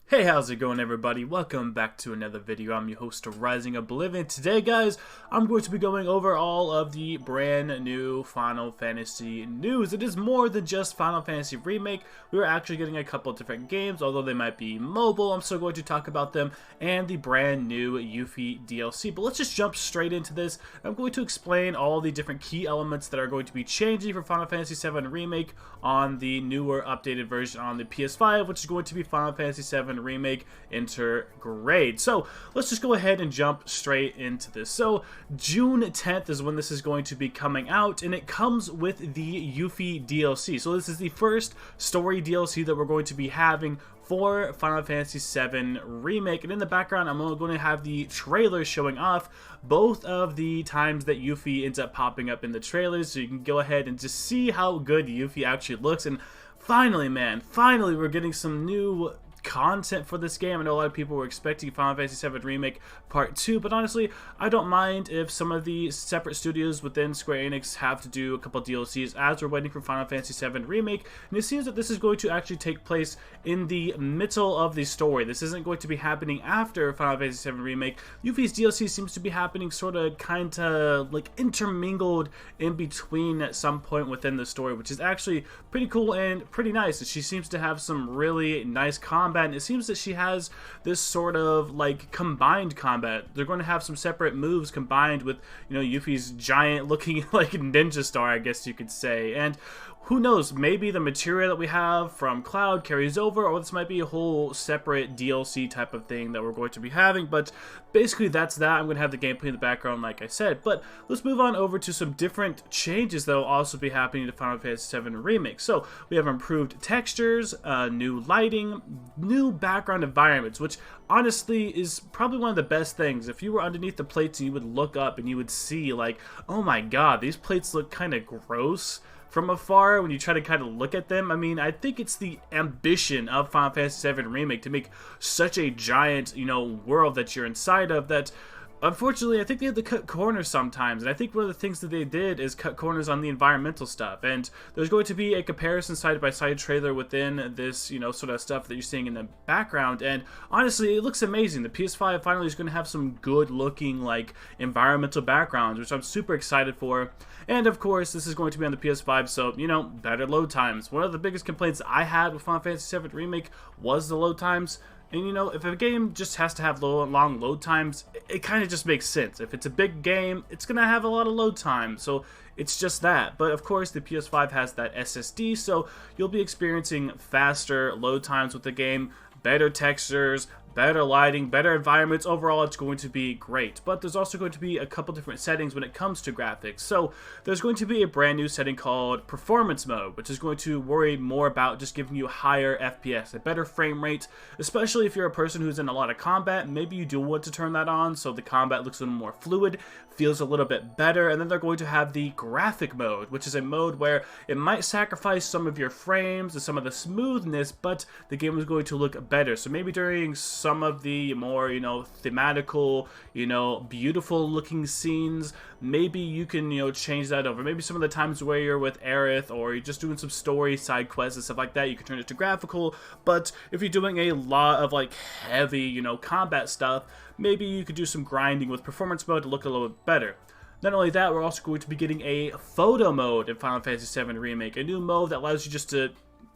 Hey, how's it going, everybody? Welcome back to another video. I'm your host, Rising Oblivion. Today, guys, I'm going to be going over all of the brand new Final Fantasy news. It is more than just Final Fantasy Remake. We are actually getting a couple of different games, although they might be mobile. I'm still going to talk about them, and the brand new Yuffie DLC. But let's just jump straight into this. I'm going to explain all the different key elements that are going to be changing for Final Fantasy VII Remake on the newer, updated version on the PS5, which is going to be Final Fantasy VII Remake Intergrade. So let's just go ahead and jump straight into this. So June 10th is when this is going to be coming out, and it comes with the Yuffie DLC. So this is the first story DLC that we're going to be having for Final Fantasy VII Remake, and in the background I'm going to have the trailer showing off both of the times that Yuffie ends up popping up in the trailers, so you can go ahead and just see how good Yuffie actually looks. And finally, man, finally we're getting some new content for this game. I know a lot of people were expecting Final Fantasy VII Remake Part 2, but honestly, I don't mind if some of the separate studios within Square Enix have to do a couple DLCs as we're waiting for Final Fantasy VII Remake, and it seems that this is going to actually take place in the middle of the story. This isn't going to be happening after Final Fantasy VII Remake. Yuffie's DLC seems to be happening sort of kind of like intermingled in between at some point within the story, which is actually pretty cool and pretty nice. She seems to have some really nice combat, and it seems that she has this sort of like combined combat. They're going to have some separate moves combined with, you know, Yuffie's giant looking like ninja star, I guess you could say. And who knows, maybe the material that we have from Cloud carries over, or this might be a whole separate DLC type of thing that we're going to be having. But basically that's that. I'm going to have the gameplay in the background like I said. But let's move on over to some different changes that will also be happening to Final Fantasy VII Remake. So we have improved textures, new lighting, new background environments, which honestly is probably one of the best things. If you were underneath the plates and you would look up and you would see like, oh my god, these plates look kind of gross from afar when you try to kind of look at them. I mean, I think it's the ambition of Final Fantasy VII Remake to make such a giant, you know, world that you're inside of that unfortunately I think they have to cut corners sometimes, and I think one of the things that they did is cut corners on the environmental stuff. And there's going to be a comparison side-by-side trailer within this, you know, sort of stuff that you're seeing in the background, and honestly it looks amazing. The PS5 finally is going to have some good looking like environmental backgrounds, which I'm super excited for. And of course this is going to be on the PS5, so you know, better load times. One of the biggest complaints I had with Final Fantasy VII Remake was the load times. And you know, if a game just has to have long load times, it kind of just makes sense. If it's a big game, it's going to have a lot of load time, so it's just that. But of course, the PS5 has that SSD, so you'll be experiencing faster load times with the game, better textures, better lighting, better environments. Overall, it's going to be great. But there's also going to be a couple different settings when it comes to graphics. So there's going to be a brand new setting called Performance Mode, which is going to worry more about just giving you higher FPS, a better frame rate, especially if you're a person who's in a lot of combat. Maybe you do want to turn that on so the combat looks a little more fluid, feels a little bit better. And then they're going to have the Graphic Mode, which is a mode where it might sacrifice some of your frames and some of the smoothness, but the game is going to look better. So maybe during some of the more, you know, thematical, you know, beautiful looking scenes, maybe you can, you know, change that over. Maybe some of the times where you're with Aerith or you're just doing some story side quests and stuff like that, you can turn it to graphical. But if you're doing a lot of like heavy, you know, combat stuff, maybe you could do some grinding with Performance Mode to look a little bit better. Not only that, we're also going to be getting a photo mode in Final Fantasy VII Remake, a new mode that allows you just to,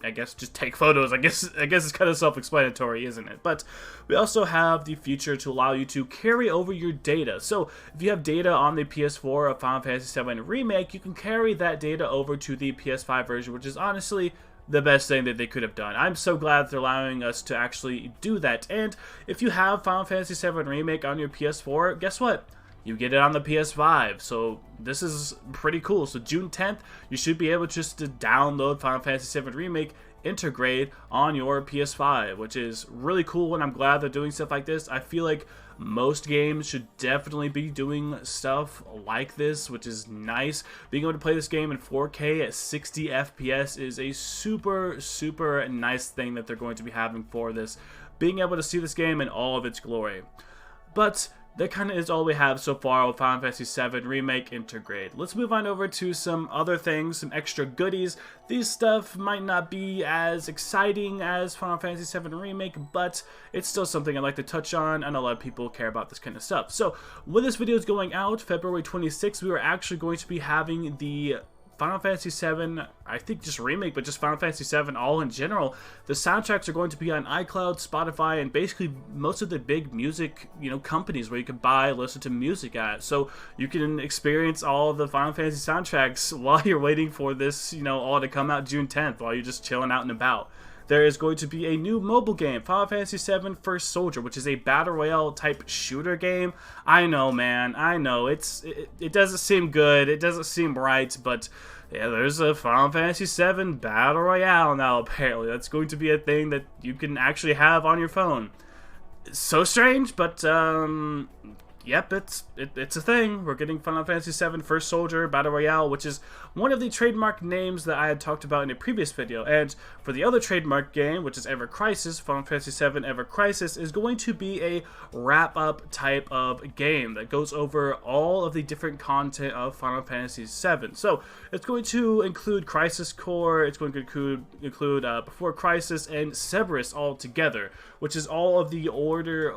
I guess, just take photos. I guess it's kind of self-explanatory, isn't it? But we also have the feature to allow you to carry over your data. So if you have data on the PS4 of Final Fantasy VII Remake, you can carry that data over to the PS5 version, which is honestly the best thing that they could have done. I'm so glad they're allowing us to actually do that. And if you have Final Fantasy VII Remake on your PS4, guess what? You get it on the PS5, so this is pretty cool. So June 10th, you should be able just to download Final Fantasy VII Remake Intergrade on your PS5, which is really cool, and I'm glad they're doing stuff like this. I feel like most games should definitely be doing stuff like this, which is nice. Being able to play this game in 4K at 60 FPS is a super nice thing that they're going to be having for this. Being able to see this game in all of its glory. But that kind of is all we have so far with Final Fantasy VII Remake Intergrade. Let's move on over to some other things, some extra goodies. These stuff might not be as exciting as Final Fantasy VII Remake, but it's still something I'd like to touch on, and a lot of people care about this kind of stuff. So when this video is going out, February 26th, we are actually going to be having the Final Fantasy VII, I think just Remake, but just Final Fantasy VII all in general. The soundtracks are going to be on iCloud, Spotify, and basically most of the big music, companies where you can buy, listen to music at. So you can experience all the Final Fantasy soundtracks while you're waiting for this, all to come out June 10th, while you're just chilling out and about. There is going to be a new mobile game, Final Fantasy VII First Soldier, which is a battle royale type shooter game. I know, man, I know. It doesn't seem good, it doesn't seem right, but yeah, there's a Final Fantasy VII battle royale now, apparently. That's going to be a thing that you can actually have on your phone. It's so strange, but yep, it's a thing. We're getting Final Fantasy VII First Soldier Battle Royale, which is one of the trademark names that I had talked about in a previous video. And for the other trademark game, which is Ever Crisis, Final Fantasy VII Ever Crisis is going to be a wrap-up type of game that goes over all of the different content of Final Fantasy VII. So it's going to include Crisis Core, it's going to include Before Crisis, and Cerberus all together, which is all of the older,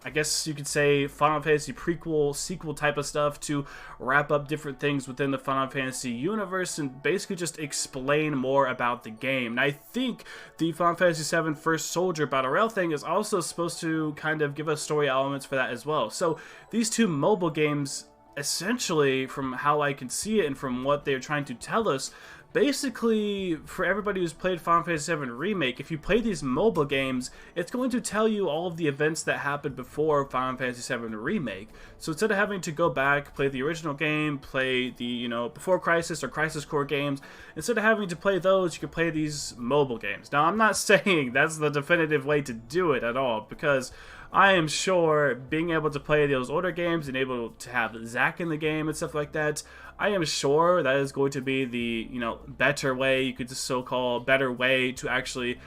I guess you could say Final Fantasy prequel, sequel type of stuff to wrap up different things within the Final Fantasy universe and basically just explain more about the game. And I think the Final Fantasy VII First Soldier Battle Royale thing is also supposed to kind of give us story elements for that as well. So these two mobile games, essentially, from how I can see it and from what they're trying to tell us, basically, for everybody who's played Final Fantasy VII Remake, if you play these mobile games, it's going to tell you all of the events that happened before Final Fantasy VII Remake. So instead of having to go back, play the original game, play the, Before Crisis or Crisis Core games, instead of having to play those, you can play these mobile games. Now, I'm not saying that's the definitive way to do it at all, because I am sure being able to play those older games and able to have Zack in the game and stuff like that, I am sure that is going to be the, better way, you could just so-call better way to actually,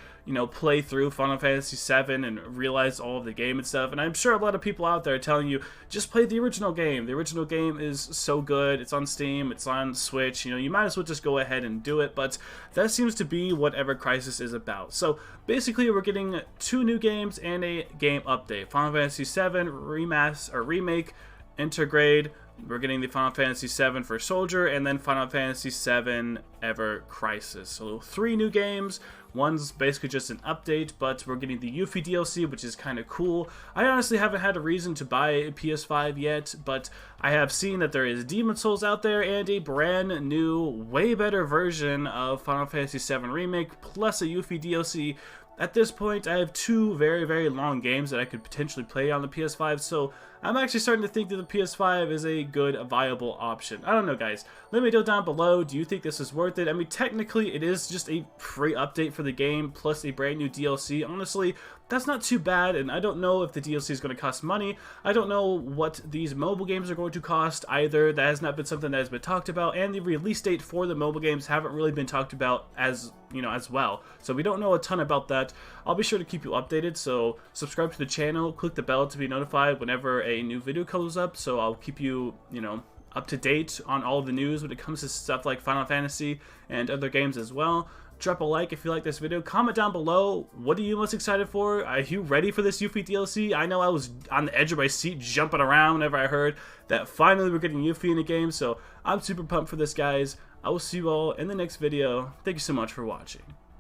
play through Final Fantasy VII and realize all of the game and stuff. And I'm sure a lot of people out there are telling you, just play the original game. The original game is so good. It's on Steam. It's on Switch. You might as well just go ahead and do it. But that seems to be what Ever Crisis is about. So basically, we're getting 2 new games and a game update. Final Fantasy VII Remake Intergrade. We're getting the Final Fantasy VII First Soldier, and then Final Fantasy VII Ever Crisis. So 3 new games. One's basically just an update, but we're getting the Yuffie DLC, which is kind of cool. I honestly haven't had a reason to buy a PS5 yet, but I have seen that there is Demon Souls out there and a brand new, way better version of Final Fantasy VII Remake, plus a Yuffie DLC. At this point, I have 2 very, very long games that I could potentially play on the PS5, so I'm actually starting to think that the PS5 is a good, viable option. I don't know, guys. Let me know down below, do you think this is worth it? I mean, technically, it is just a free update for the game, plus a brand new DLC. Honestly, that's not too bad, and I don't know if the DLC is going to cost money. I don't know what these mobile games are going to cost either. That has not been something that has been talked about, and the release date for the mobile games haven't really been talked about as well. So we don't know a ton about that. I'll be sure to keep you updated, so subscribe to the channel, click the bell to be notified whenever a new video comes up, so I'll keep you, up to date on all of the news when it comes to stuff like Final Fantasy and other games as well. Drop a like if you like this video. Comment down below, what are you most excited for? Are you ready for this Yuffie DLC? I know I was on the edge of my seat jumping around whenever I heard that finally we're getting Yuffie in the game, so I'm super pumped for this, guys. I will see you all in the next video. Thank you so much for watching.